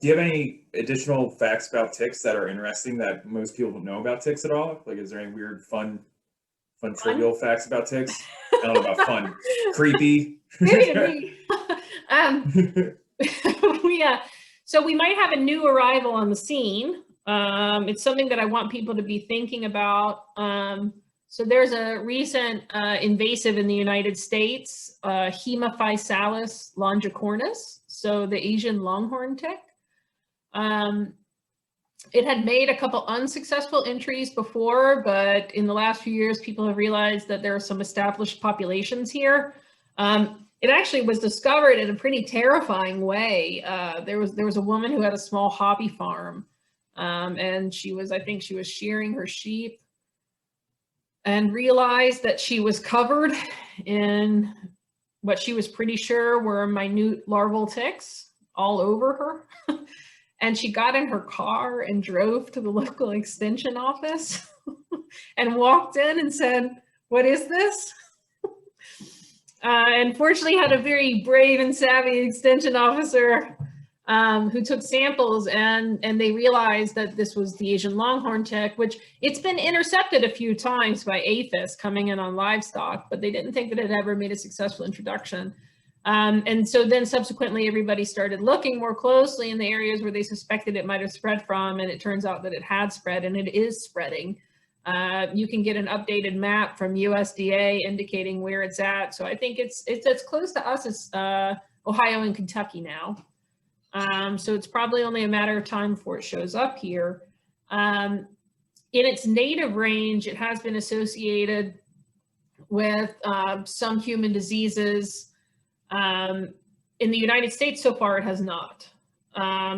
Do you have any additional facts about ticks that are interesting that most people don't know about ticks at all? Like, is there any weird, fun trivial facts about ticks? I don't know about fun, creepy. Maybe to me. So we might have a new arrival on the scene. It's something that I want people to be thinking about. So there's a recent invasive in the United States, Hemophysalis longicornis, so the Asian longhorn tick. It had made a couple unsuccessful entries before, but in the last few years, people have realized that there are some established populations here. It actually was discovered in a pretty terrifying way. There was a woman who had a small hobby farm, and I think she was shearing her sheep, and realized that she was covered in what she was pretty sure were minute larval ticks all over her. And she got in her car and drove to the local extension office and walked in and said, "What is this?" And fortunately had a very brave and savvy extension officer who took samples, and they realized that this was the Asian longhorn tick, which it's been intercepted a few times by aphids coming in on livestock, but they didn't think that it ever made a successful introduction. And so then subsequently, everybody started looking more closely in the areas where they suspected it might have spread from, and it turns out that it had spread, and it is spreading. You can get an updated map from USDA indicating where it's at. So I think it's as close to us as Ohio and Kentucky now. So it's probably only a matter of time before it shows up here. In its native range, it has been associated with some human diseases. In the United States, so far, it has not.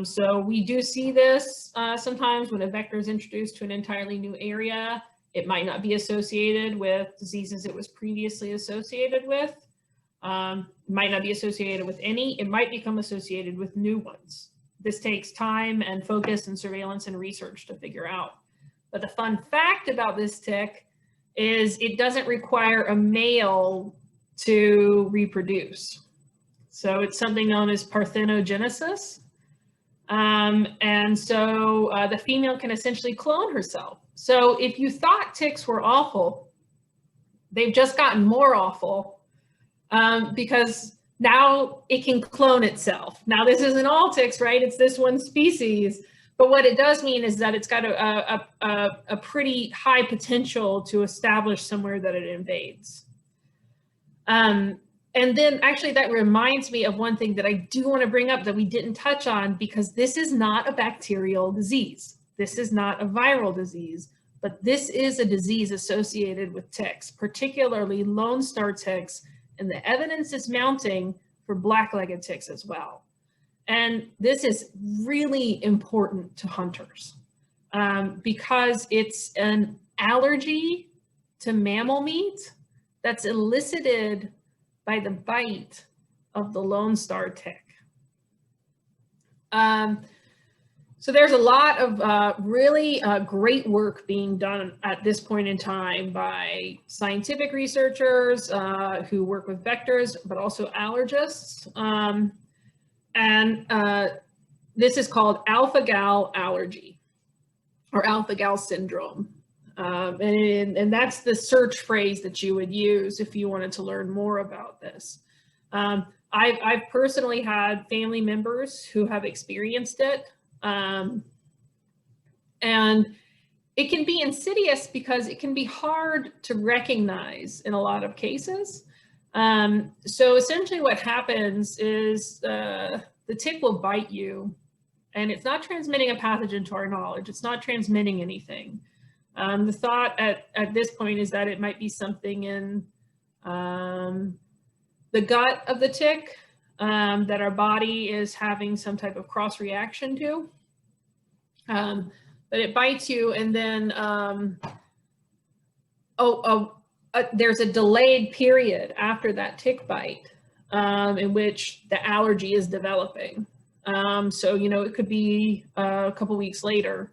So we do see this sometimes when a vector is introduced to an entirely new area. It might not be associated with diseases it was previously associated with. Might not be associated with any. It might become associated with new ones. This takes time and focus and surveillance and research to figure out. But the fun fact about this tick is it doesn't require a male to reproduce. So it's something known as parthenogenesis. And so the female can essentially clone herself. So if you thought ticks were awful, they've just gotten more awful because now it can clone itself. Now this isn't all ticks, right? It's this one species. But what it does mean is that it's got a pretty high potential to establish somewhere that it invades. And then actually that reminds me of one thing that I do want to bring up that we didn't touch on, because this is not a bacterial disease. This is not a viral disease, but this is a disease associated with ticks, particularly Lone Star ticks, and the evidence is mounting for black-legged ticks as well. And this is really important to hunters because it's an allergy to mammal meat that's elicited by the bite of the Lone Star tick. So there's a lot of really great work being done at this point in time by scientific researchers who work with vectors, but also allergists. This is called AlphaGal allergy or AlphaGal syndrome. And that's the search phrase that you would use if you wanted to learn more about this. I've personally had family members who have experienced it. And it can be insidious because it can be hard to recognize in a lot of cases. So essentially what happens is the tick will bite you, and it's not transmitting a pathogen to our knowledge. It's not transmitting anything. The thought at this point is that it might be something in the gut of the tick that our body is having some type of cross reaction to. But it bites you, and then there's a delayed period after that tick bite in which the allergy is developing. So, you know, it could be a couple weeks later.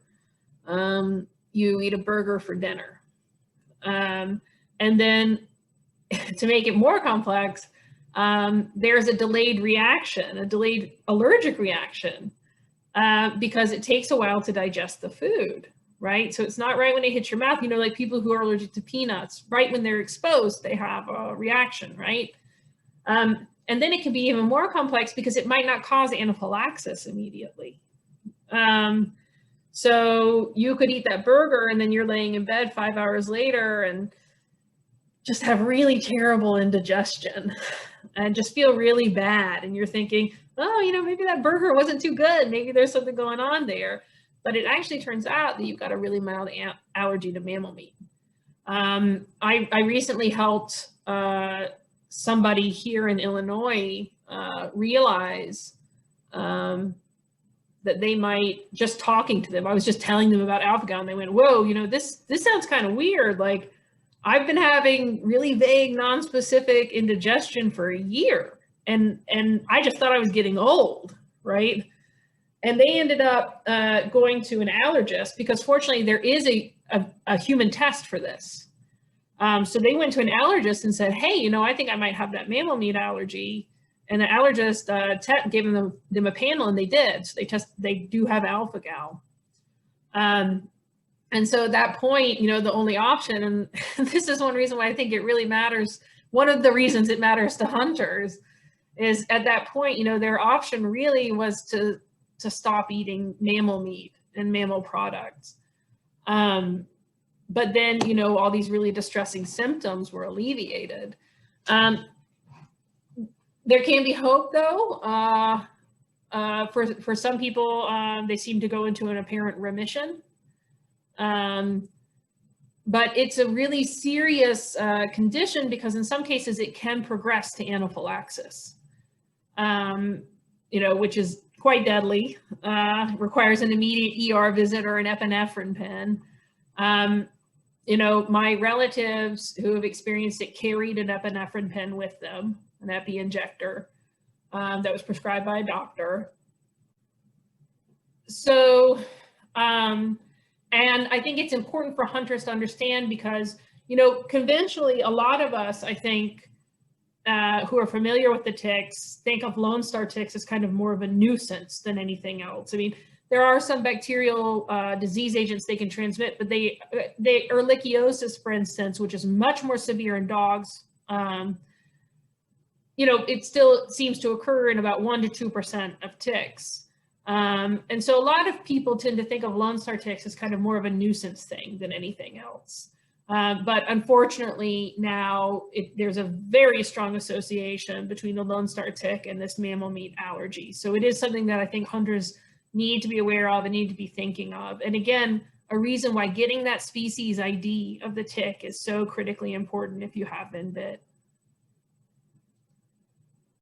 You eat a burger for dinner. And then to make it more complex, there's a delayed reaction, a delayed allergic reaction because it takes a while to digest the food, right? So it's not right when it hits your mouth, like people who are allergic to peanuts, right when they're exposed, they have a reaction, right? And then it can be even more complex because it might not cause anaphylaxis immediately. So you could eat that burger and then you're laying in bed 5 hours later and just have really terrible indigestion and just feel really bad. And you're thinking, oh, maybe that burger wasn't too good. Maybe there's something going on there. But it actually turns out that you've got a really mild allergy to mammal meat. I recently helped somebody here in Illinois realize that they might, just talking to them, I was just telling them about AlphaGal and they went, whoa, this sounds kind of weird. Like, I've been having really vague, non-specific indigestion for a year, and I just thought I was getting old, right? And they ended up going to an allergist because fortunately there is a human test for this. So they went to an allergist and said, hey, I think I might have that mammal meat allergy. And the allergist gave them a panel, and they did. So they do have AlphaGal. And so at that point, the only option, and this is one reason why I think it really matters, one of the reasons it matters to hunters, is at that point, their option really was to stop eating mammal meat and mammal products. But then, all these really distressing symptoms were alleviated. There can be hope, though. For some people, they seem to go into an apparent remission. But it's a really serious condition because in some cases it can progress to anaphylaxis, which is quite deadly, requires an immediate ER visit or an epinephrine pen. My relatives who have experienced it carried an epinephrine pen with them, an epi injector that was prescribed by a doctor. So, and I think it's important for hunters to understand because, conventionally, a lot of us, I think, who are familiar with the ticks, think of Lone Star ticks as kind of more of a nuisance than anything else. I mean, there are some bacterial disease agents they can transmit, but ehrlichiosis, for instance, which is much more severe in dogs, it still seems to occur in about 1% to 2% of ticks. And so a lot of people tend to think of Lone Star ticks as kind of more of a nuisance thing than anything else. But unfortunately now there's a very strong association between the Lone Star tick and this mammal meat allergy. So it is something that I think hunters need to be aware of and need to be thinking of. And again, a reason why getting that species ID of the tick is so critically important if you have been bit.